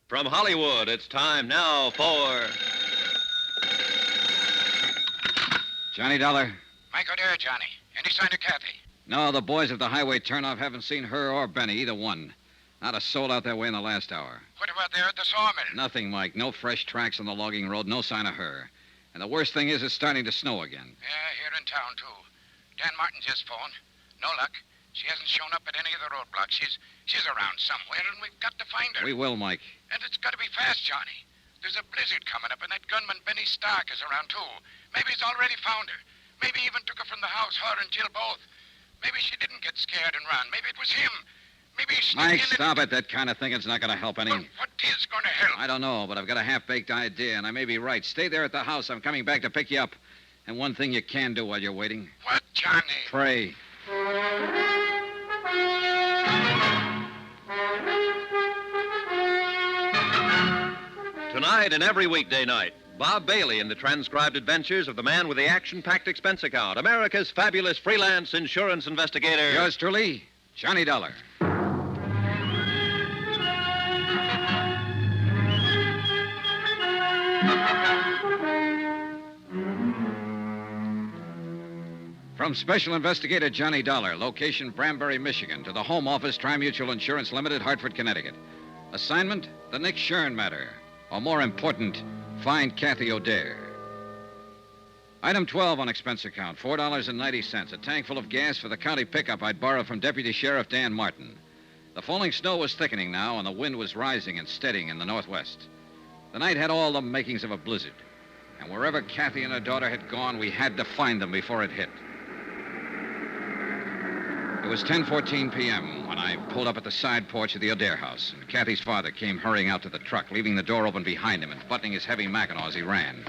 From Hollywood, it's time now for... Johnny Dollar? Mike O'Dare, Johnny. Any sign of Kathy? No, the boys at the highway turnoff haven't seen her or Benny, either one. Not a soul out that way in the last hour. What about there at the sawmill? Nothing, Mike. No fresh tracks on the logging road, no sign of her. And the worst thing is it's starting to snow again. Yeah, here in town, too. Dan Martin just phoned. No luck. She hasn't shown up at any of the roadblocks. She's around somewhere, and we've got to find her. We will, Mike. And it's got to be fast, Johnny. There's a blizzard coming up, and that gunman Benny Stark is around, too. Maybe he's already found her. Maybe he even took her from the house, her and Jill both. Maybe she didn't get scared and run. Maybe it was him. Maybe he snuck Mike, in and... stop it. That kind of thinking's not going to help any. Well, what is going to help? I don't know, but I've got a half-baked idea, and I may be right. Stay there at the house. I'm coming back to pick you up. And one thing you can do while you're waiting. What, Johnny? Pray. Tonight and every weekday night, Bob Bailey in the transcribed adventures of the man with the action-packed expense account, America's fabulous freelance insurance investigator. Yours truly, Johnny Dollar. From Special Investigator Johnny Dollar, location Branbury, Michigan, to the Home Office, Tri-Mutual Insurance Limited, Hartford, Connecticut. Assignment, the Nick Shurn matter. Or more important, find Kathy O'Dare. Item 12 on expense account, $4.90. A tank full of gas for the county pickup I'd borrowed from Deputy Sheriff Dan Martin. The falling snow was thickening now, and the wind was rising and steadying in the northwest. The night had all the makings of a blizzard. And wherever Kathy and her daughter had gone, we had to find them before it hit. It was 10:14 p.m. when I pulled up at the side porch of the O'Dare house, and Kathy's father came hurrying out to the truck, leaving the door open behind him and buttoning his heavy mackinaw as he ran.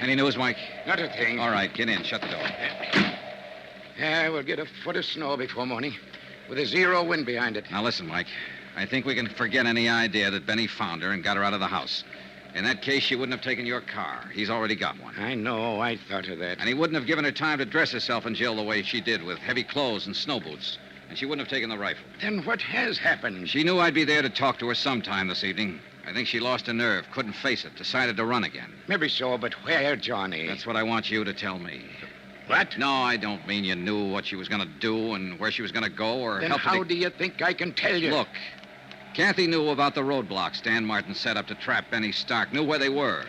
Any news, Mike? Not a thing. All right, get in. Shut the door. Yeah, we'll get a foot of snow before morning, with a zero wind behind it. Now, listen, Mike. I think we can forget any idea that Benny found her and got her out of the house. In that case, she wouldn't have taken your car. He's already got one. I know. I thought of that. And he wouldn't have given her time to dress herself and Jill the way she did, with heavy clothes and snow boots. And she wouldn't have taken the rifle. Then what has happened? She knew I'd be there to talk to her sometime this evening. I think she lost her nerve, couldn't face it, decided to run again. Maybe so, but where, Johnny? That's what I want you to tell me. What? No, I don't mean you knew what she was going to do and where she was going to go or Then help how her do you think I can tell you? Look, Kathy knew about the roadblocks Dan Martin set up to trap Benny Stark, knew where they were.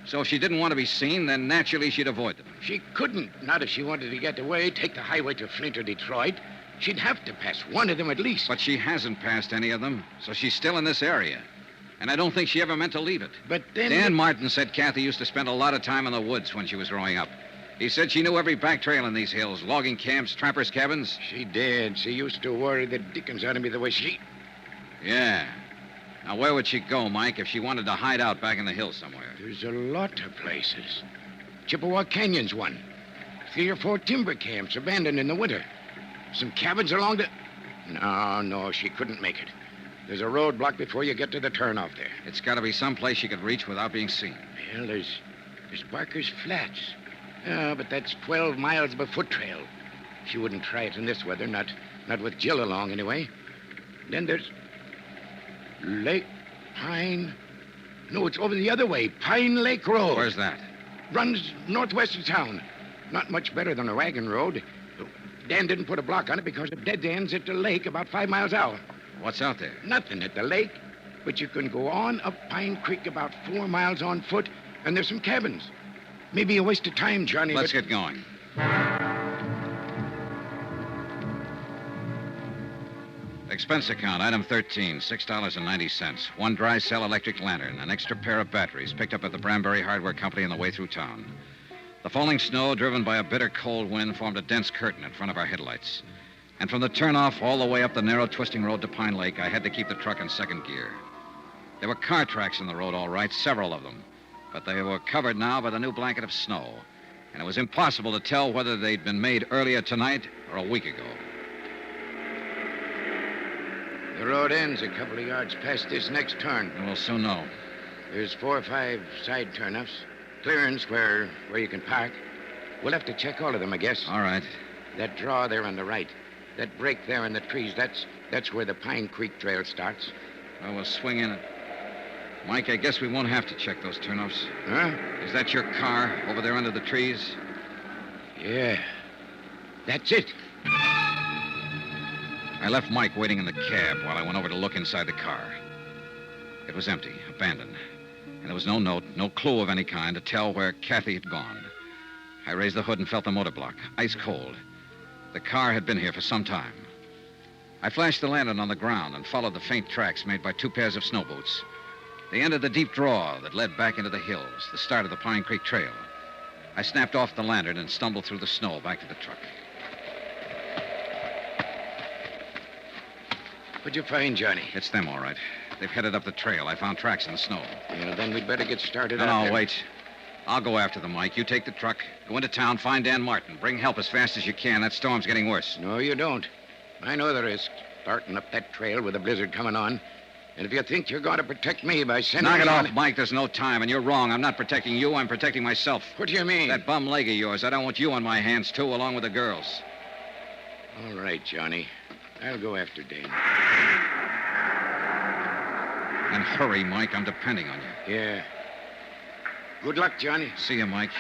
So if she didn't want to be seen, then naturally she'd avoid them. She couldn't. Not if she wanted to get away, take the highway to Flint or Detroit. She'd have to pass one of them at least. But she hasn't passed any of them, so she's still in this area. And I don't think she ever meant to leave it. But then... Dan Martin said Kathy used to spend a lot of time in the woods when she was growing up. He said she knew every back trail in these hills, logging camps, trappers' cabins. She did. She used to worry the dickens out of me the way she... Yeah. Now, where would she go, Mike, if she wanted to hide out back in the hills somewhere? There's a lot of places. Chippewa Canyon's one. 3 or 4 timber camps abandoned in the winter. Some cabins along the... No, she couldn't make it. There's a roadblock before you get to the turnoff there. It's got to be someplace she could reach without being seen. Well, there's Barker's Flats. But that's 12 miles of a foot trail. She wouldn't try it in this weather, not with Jill along anyway. Then there's Lake Pine. No, it's over the other way. Pine Lake Road. Where's that? Runs northwest of town. Not much better than a wagon road. Dan didn't put a block on it because it dead ends at the lake about 5 miles out. What's out there? Nothing at the lake, but you can go on up Pine Creek about 4 miles on foot, and there's some cabins. Maybe a waste of time, Johnny. Let's get going. Expense account, item 13, $6.90. 1 dry cell electric lantern, an extra pair of batteries picked up at the Branbury Hardware Company on the way through town. The falling snow, driven by a bitter cold wind, formed a dense curtain in front of our headlights. And from the turnoff all the way up the narrow twisting road to Pine Lake, I had to keep the truck in second gear. There were car tracks in the road, all right, several of them. But they were covered now by the new blanket of snow. And it was impossible to tell whether they'd been made earlier tonight or a week ago. The road ends a couple of yards past this next turn. And we'll soon know. There's 4 or 5 side turnoffs. Clearance where you can park. We'll have to check all of them, I guess. All right. That draw there on the right. That break there in the trees, that's where the Pine Creek trail starts. Well, we'll swing in it. Mike, I guess we won't have to check those turnoffs. Huh? Is that your car over there under the trees? Yeah. That's it. I left Mike waiting in the cab while I went over to look inside the car. It was empty, abandoned. And there was no note, no clue of any kind to tell where Kathy had gone. I raised the hood and felt the motor block, ice cold. The car had been here for some time. I flashed the lantern on the ground and followed the faint tracks made by 2 pairs of snow boots. They entered the deep draw that led back into the hills, the start of the Pine Creek Trail. I snapped off the lantern and stumbled through the snow back to the truck. What'd you find, Johnny? It's them, all right. They've headed up the trail. I found tracks in the snow. Yeah, then we'd better get started No, out no, there. wait. I'll go after them, Mike. You take the truck, go into town, find Dan Martin. Bring help as fast as you can. That storm's getting worse. No, you don't. I know the risk. Starting up that trail with a blizzard coming on. And if you think you're going to protect me by sending Knock it me off, on... Mike. There's no time, and you're wrong. I'm not protecting you. I'm protecting myself. What do you mean? That bum leg of yours. I don't want you on my hands, too, along with the girls. All right, Johnny. I'll go after Dan. And hurry, Mike. I'm depending on you. Yeah. Good luck, Johnny. See you, Mike.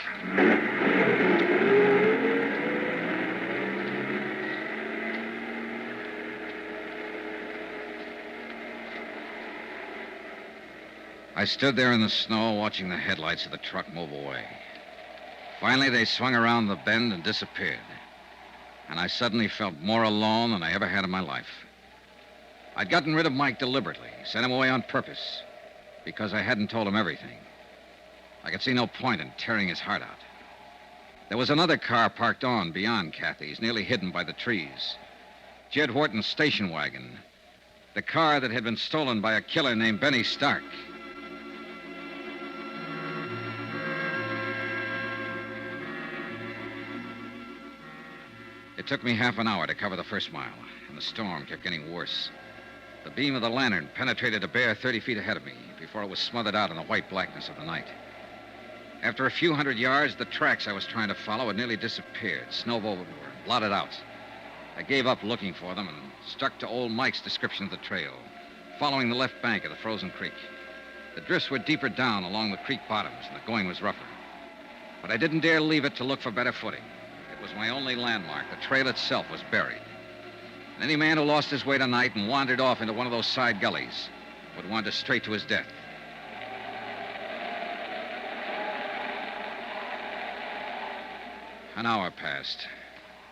I stood there in the snow watching the headlights of the truck move away. Finally, they swung around the bend and disappeared. And I suddenly felt more alone than I ever had in my life. I'd gotten rid of Mike deliberately, sent him away on purpose, because I hadn't told him everything. I could see no point in tearing his heart out. There was another car parked on beyond Kathy's, nearly hidden by the trees. Jed Wharton's station wagon. The car that had been stolen by a killer named Benny Stark. It took me half an hour to cover the first mile, and the storm kept getting worse. The beam of the lantern penetrated a bare 30 feet ahead of me before it was smothered out in the white blackness of the night. After a few hundred yards, the tracks I was trying to follow had nearly disappeared, snowed over, blotted out. I gave up looking for them and stuck to old Mike's description of the trail, following the left bank of the frozen creek. The drifts were deeper down along the creek bottoms, and the going was rougher. But I didn't dare leave it to look for better footing. It was my only landmark. The trail itself was buried. And any man who lost his way tonight and wandered off into one of those side gullies would wander straight to his death. An hour passed,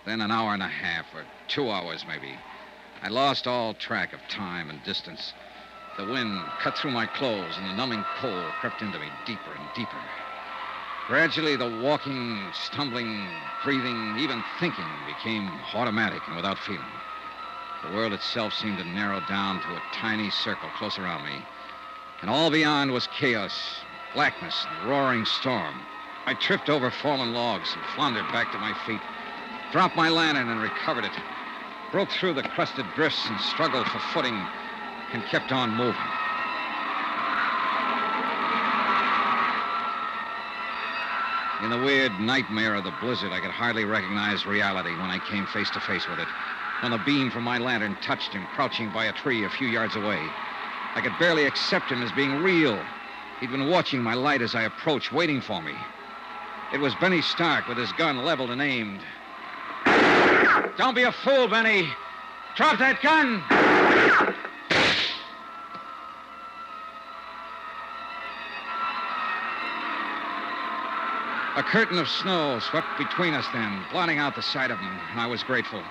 then an hour and a half, or 2 hours maybe. I lost all track of time and distance. The wind cut through my clothes, and the numbing cold crept into me deeper and deeper. Gradually, the walking, stumbling, breathing, even thinking became automatic and without feeling. The world itself seemed to narrow down to a tiny circle close around me, and all beyond was chaos, blackness, and roaring storm. I tripped over fallen logs and floundered back to my feet, dropped my lantern and recovered it, broke through the crusted drifts and struggled for footing, and kept on moving. In the weird nightmare of the blizzard, I could hardly recognize reality when I came face to face with it. When the beam from my lantern touched him, crouching by a tree a few yards away. I could barely accept him as being real. He'd been watching my light as I approached, waiting for me. It was Benny Stark with his gun leveled and aimed. Don't be a fool, Benny. Drop that gun! A curtain of snow swept between us then, blotting out the sight of him, and I was grateful.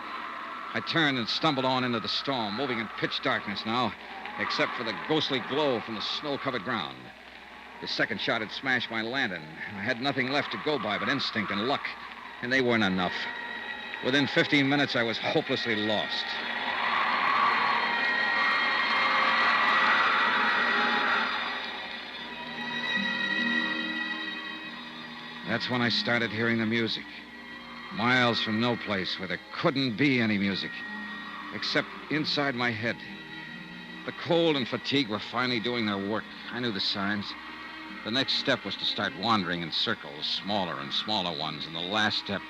I turned and stumbled on into the storm, moving in pitch darkness now, except for the ghostly glow from the snow-covered ground. His second shot had smashed my lantern. I had nothing left to go by but instinct and luck, and they weren't enough. Within 15 minutes, I was hopelessly lost. That's when I started hearing the music. Miles from no place where there couldn't be any music, except inside my head. The cold and fatigue were finally doing their work. I knew the signs. The next step was to start wandering in circles, smaller and smaller ones, and the last step,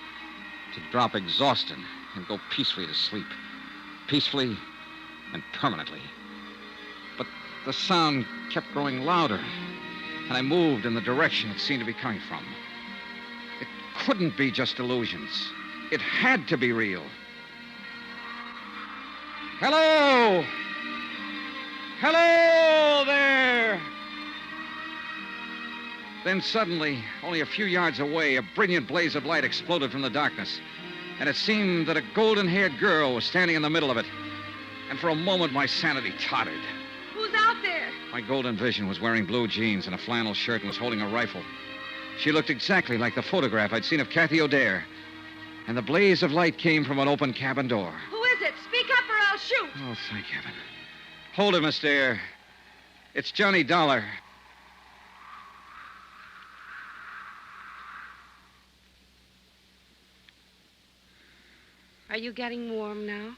to drop exhausted and go peacefully to sleep. Peacefully and permanently. But The sound kept growing louder, and I moved in the direction it seemed to be coming from. It couldn't be just illusions. It had to be real. Hello! Hello there! Then suddenly, only a few yards away, a brilliant blaze of light exploded from the darkness. And it seemed that a golden-haired girl was standing in the middle of it. And for a moment, my sanity tottered. Who's out there? My golden vision was wearing blue jeans and a flannel shirt and was holding a rifle. She looked exactly like the photograph I'd seen of Kathy O'Dare. And the blaze of light came from an open cabin door. Who is it? Speak up or I'll shoot. Oh, thank heaven. Hold it, Miss Dare. It's Johnny Dollar. Are you getting warm now?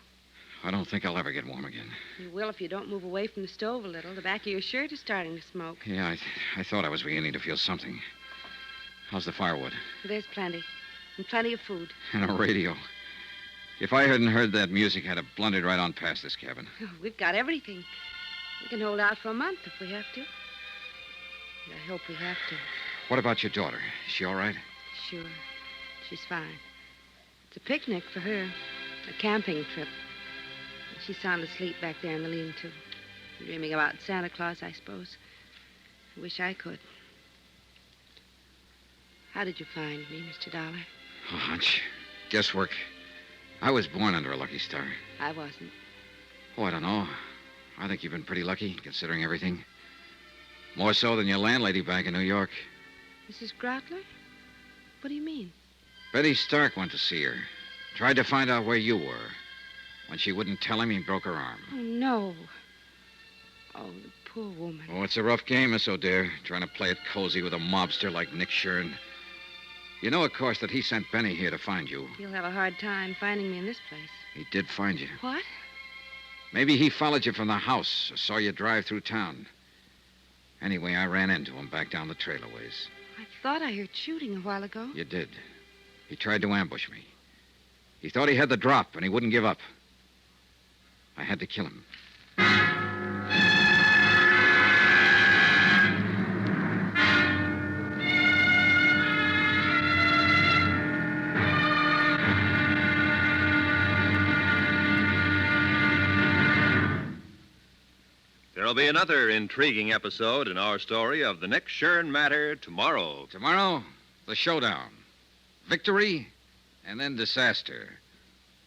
I don't think I'll ever get warm again. You will if you don't move away from the stove a little. The back of your shirt is starting to smoke. Yeah, I thought I was beginning to feel something. How's the firewood? There's plenty. And plenty of food. And a radio. If I hadn't heard that music, I'd have blundered right on past this cabin. Oh, we've got everything. We can hold out for a month if we have to. I hope we have to. What about your daughter? Is she all right? Sure. She's fine. It's a picnic for her. A camping trip. She's sound asleep back there in the lean-to. Dreaming about Santa Claus, I suppose. I wish I could. How did you find me, Mr. Dollar? A hunch. Guesswork. I was born under a lucky star. I wasn't. Oh, I don't know. I think you've been pretty lucky, considering everything. More so than your landlady back in New York. Mrs. Groutler? What do you mean? Betty Stark went to see her. Tried to find out where you were. When she wouldn't tell him, he broke her arm. Oh, no. Oh, the poor woman. Oh, it's a rough game, Miss O'Dare, trying to play it cozy with a mobster like Nick Shurn. You know, of course, that he sent Benny here to find you. He'll have a hard time finding me in this place. He did find you. What? Maybe he followed you from the house or saw you drive through town. Anyway, I ran into him back down the trailerways. I thought I heard shooting a while ago. You did. He tried to ambush me. He thought he had the drop, and he wouldn't give up. I had to kill him. There'll be another intriguing episode in our story of the Nick Shurn matter tomorrow. Tomorrow, the showdown. Victory, and then disaster.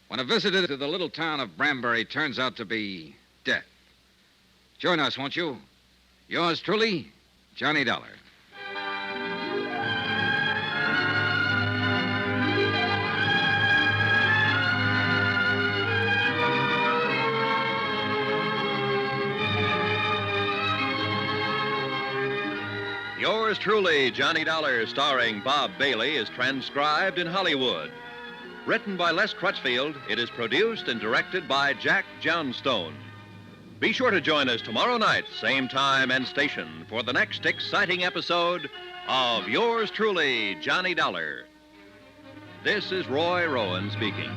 When a visitor to the little town of Branbury turns out to be death. Join us, won't you? Yours truly, Johnny Dollar. Yours truly, Johnny Dollar, starring Bob Bailey, is transcribed in Hollywood. Written by Les Crutchfield, it is produced and directed by Jack Johnstone. Be sure to join us tomorrow night, same time and station, for the next exciting episode of Yours truly, Johnny Dollar. This is Roy Rowan speaking.